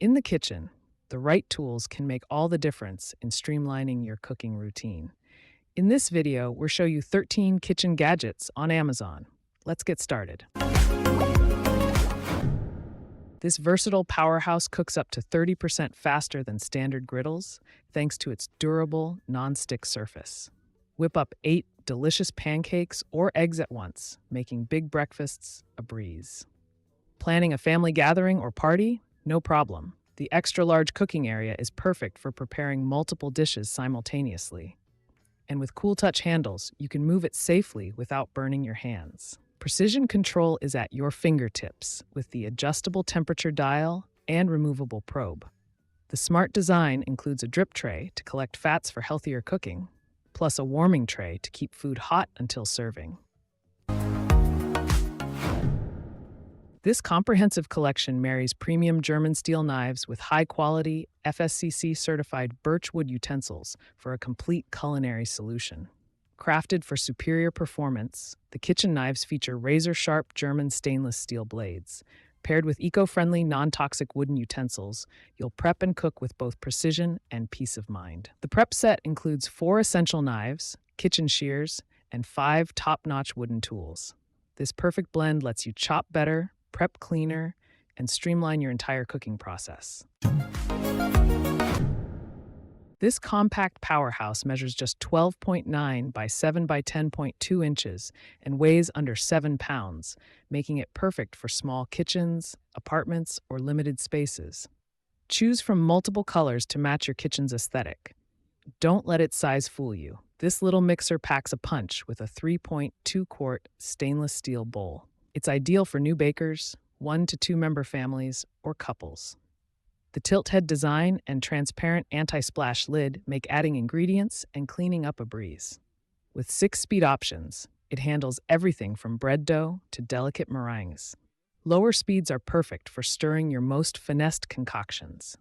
In the kitchen, the right tools can make all the difference in streamlining your cooking routine. In this video, we'll show you 13 kitchen gadgets on Amazon. Let's get started. This versatile powerhouse cooks up to 30% faster than standard griddles, thanks to its durable, non-stick surface. Whip up 8 delicious pancakes or eggs at once, making big breakfasts a breeze. Planning a family gathering or party? No problem. The extra-large cooking area is perfect for preparing multiple dishes simultaneously. And with cool touch handles, you can move it safely without burning your hands. Precision control is at your fingertips with the adjustable temperature dial and removable probe. The smart design includes a drip tray to collect fats for healthier cooking, plus a warming tray to keep food hot until serving. This comprehensive collection marries premium German steel knives with high-quality, FSCC-certified birchwood utensils for a complete culinary solution. Crafted for superior performance, the kitchen knives feature razor-sharp German stainless steel blades. Paired with eco-friendly, non-toxic wooden utensils, you'll prep and cook with both precision and peace of mind. The prep set includes 4 essential knives, kitchen shears, and 5 top-notch wooden tools. This perfect blend lets you chop better, prep cleaner, and streamline your entire cooking process. This compact powerhouse measures just 12.9 by 7 by 10.2 inches and weighs under 7 pounds, making it perfect for small kitchens, apartments, or limited spaces. Choose from multiple colors to match your kitchen's aesthetic. Don't let its size fool you. This little mixer packs a punch with a 3.2-quart stainless steel bowl. It's ideal for new bakers, 1 to 2 member families, or couples. The tilt-head design and transparent anti-splash lid make adding ingredients and cleaning up a breeze. With 6 speed options, it handles everything from bread dough to delicate meringues. Lower speeds are perfect for stirring your most finessed concoctions.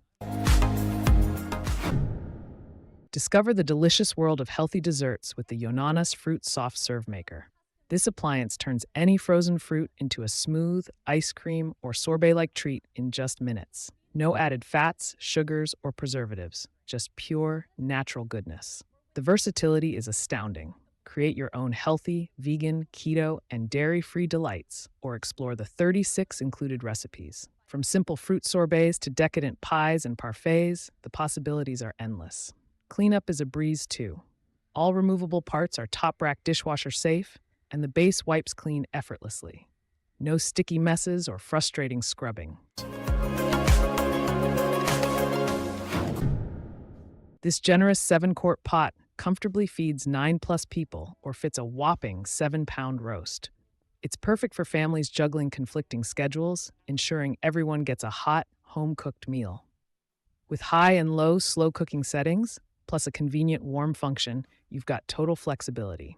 Discover the delicious world of healthy desserts with the Yonanas Fruit Soft Serve Maker. This appliance turns any frozen fruit into a smooth, ice cream, or sorbet-like treat in just minutes. No added fats, sugars, or preservatives, just pure, natural goodness. The versatility is astounding. Create your own healthy, vegan, keto, and dairy-free delights, or explore the 36 included recipes. From simple fruit sorbets to decadent pies and parfaits, the possibilities are endless. Cleanup is a breeze, too. All removable parts are top-rack dishwasher safe, and the base wipes clean effortlessly. No sticky messes or frustrating scrubbing. This generous 7-quart pot comfortably feeds 9+ people or fits a whopping 7-pound roast. It's perfect for families juggling conflicting schedules, ensuring everyone gets a hot, home-cooked meal. With high and low slow cooking settings, plus a convenient warm function, you've got total flexibility.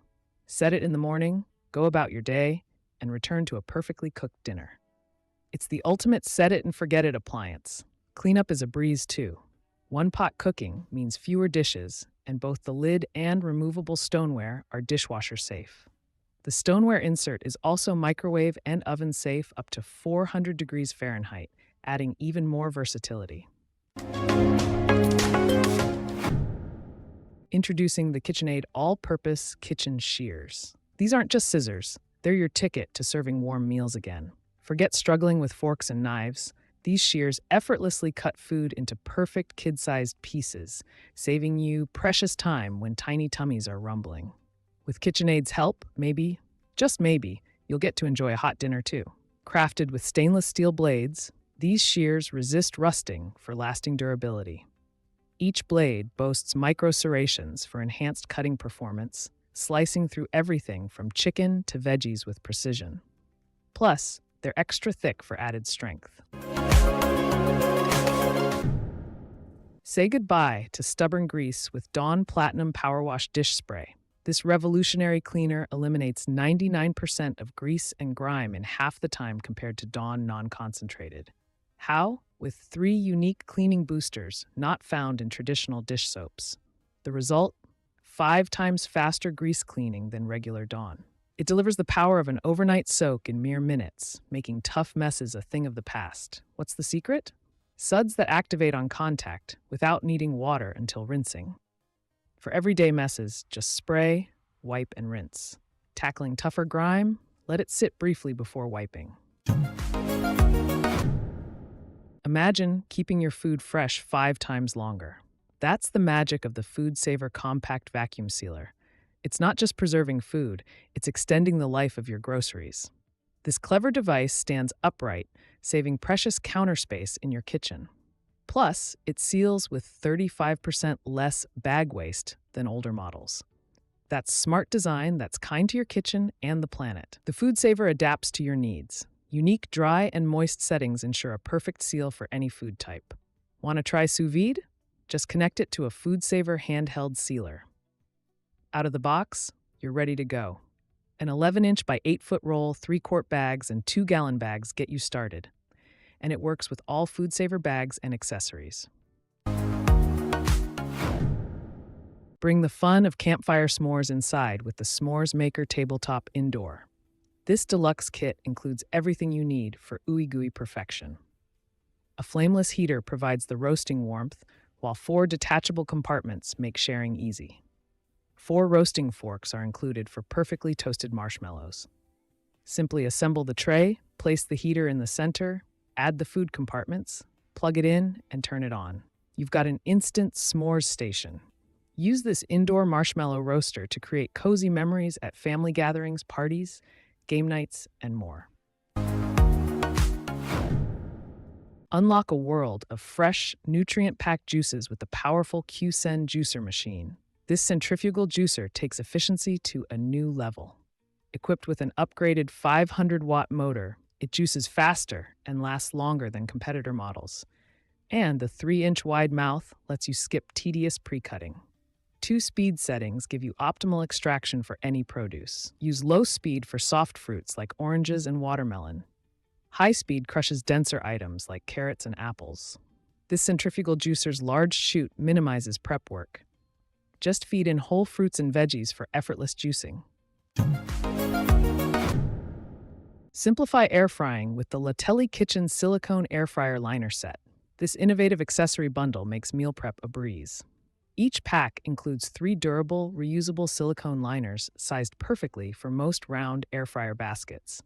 Set it in the morning, go about your day, and return to a perfectly cooked dinner. It's the ultimate set-it-and-forget-it appliance. Cleanup is a breeze, too. One-pot cooking means fewer dishes, and both the lid and removable stoneware are dishwasher safe. The stoneware insert is also microwave and oven safe up to 400 degrees Fahrenheit, adding even more versatility. Introducing the KitchenAid all-purpose kitchen shears. These aren't just scissors, they're your ticket to serving warm meals again. Forget struggling with forks and knives. These shears effortlessly cut food into perfect kid-sized pieces, saving you precious time when tiny tummies are rumbling. With KitchenAid's help, maybe, just maybe, you'll get to enjoy a hot dinner too. Crafted with stainless steel blades, these shears resist rusting for lasting durability. Each blade boasts micro serrations for enhanced cutting performance, slicing through everything from chicken to veggies with precision. Plus, they're extra thick for added strength. Say goodbye to stubborn grease with Dawn Platinum Powerwash Dish Spray. This revolutionary cleaner eliminates 99% of grease and grime in half the time compared to Dawn non-concentrated. How? With 3 unique cleaning boosters not found in traditional dish soaps. The result? 5 times faster grease cleaning than regular Dawn. It delivers the power of an overnight soak in mere minutes, making tough messes a thing of the past. What's the secret? Suds that activate on contact without needing water until rinsing. For everyday messes, just spray, wipe, and rinse. Tackling tougher grime, let it sit briefly before wiping. Imagine keeping your food fresh 5 times longer. That's the magic of the FoodSaver Compact Vacuum Sealer. It's not just preserving food, it's extending the life of your groceries. This clever device stands upright, saving precious counter space in your kitchen. Plus, it seals with 35% less bag waste than older models. That's smart design that's kind to your kitchen and the planet. The FoodSaver adapts to your needs. Unique dry and moist settings ensure a perfect seal for any food type. Want to try sous vide? Just connect it to a FoodSaver handheld sealer. Out of the box, you're ready to go. An 11-inch by 8-foot roll, 3-quart bags, and 2-gallon bags get you started. And it works with all FoodSaver bags and accessories. Bring the fun of campfire s'mores inside with the S'mores Maker Tabletop Indoor. This deluxe kit includes everything you need for ooey-gooey perfection. A flameless heater provides the roasting warmth, while 4 detachable compartments make sharing easy. 4 roasting forks are included for perfectly toasted marshmallows. Simply assemble the tray, place the heater in the center, add the food compartments, plug it in, and turn it on. You've got an instant s'mores station. Use this indoor marshmallow roaster to create cozy memories at family gatherings, parties, game nights, and more. Unlock a world of fresh, nutrient-packed juices with the powerful Qcen juicer machine. This centrifugal juicer takes efficiency to a new level. Equipped with an upgraded 500-watt motor, it juices faster and lasts longer than competitor models. And the 3-inch wide mouth lets you skip tedious pre-cutting. 2 speed settings give you optimal extraction for any produce. Use low speed for soft fruits like oranges and watermelon. High speed crushes denser items like carrots and apples. This centrifugal juicer's large chute minimizes prep work. Just feed in whole fruits and veggies for effortless juicing. Simplify air frying with the LOTTELI Kitchen Silicone Air Fryer Liner Set. This innovative accessory bundle makes meal prep a breeze. Each pack includes 3 durable, reusable silicone liners sized perfectly for most round air fryer baskets.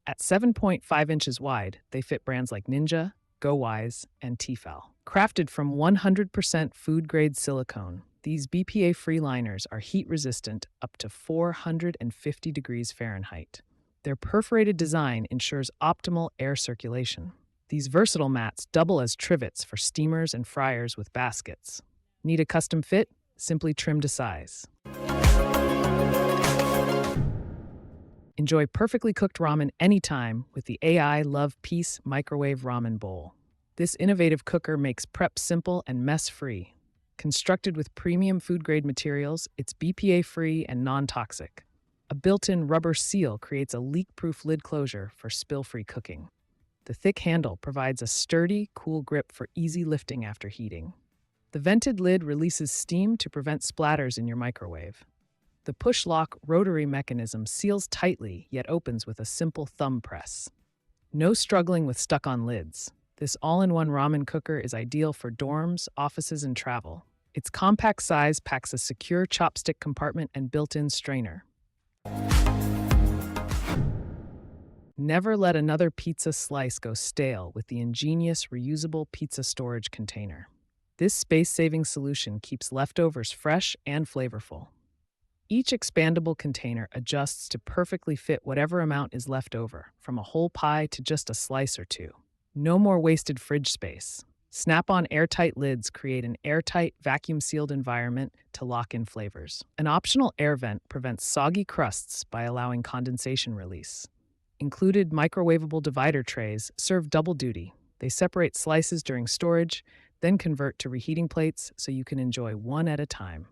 At 7.5 inches wide, they fit brands like Ninja, GoWise, and Tefal. Crafted from 100% food-grade silicone, these BPA-free liners are heat-resistant up to 450 degrees Fahrenheit. Their perforated design ensures optimal air circulation. These versatile mats double as trivets for steamers and fryers with baskets. Need a custom fit? Simply trim to size. Enjoy perfectly cooked ramen anytime with the AI Love Peace Microwave Ramen Bowl. This innovative cooker makes prep simple and mess-free. Constructed with premium food-grade materials, it's BPA-free and non-toxic. A built-in rubber seal creates a leak-proof lid closure for spill-free cooking. The thick handle provides a sturdy, cool grip for easy lifting after heating. The vented lid releases steam to prevent splatters in your microwave. The push-lock rotary mechanism seals tightly yet opens with a simple thumb press. No struggling with stuck-on lids. This all-in-one ramen cooker is ideal for dorms, offices, and travel. Its compact size packs a secure chopstick compartment and built-in strainer. Never let another pizza slice go stale with the ingenious reusable pizza storage container. This space-saving solution keeps leftovers fresh and flavorful. Each expandable container adjusts to perfectly fit whatever amount is left over, from a whole pie to just a slice or 2. No more wasted fridge space. Snap-on airtight lids create an airtight, vacuum-sealed environment to lock in flavors. An optional air vent prevents soggy crusts by allowing condensation release. Included microwavable divider trays serve double duty. They separate slices during storage, then convert to reheating plates so you can enjoy one at a time.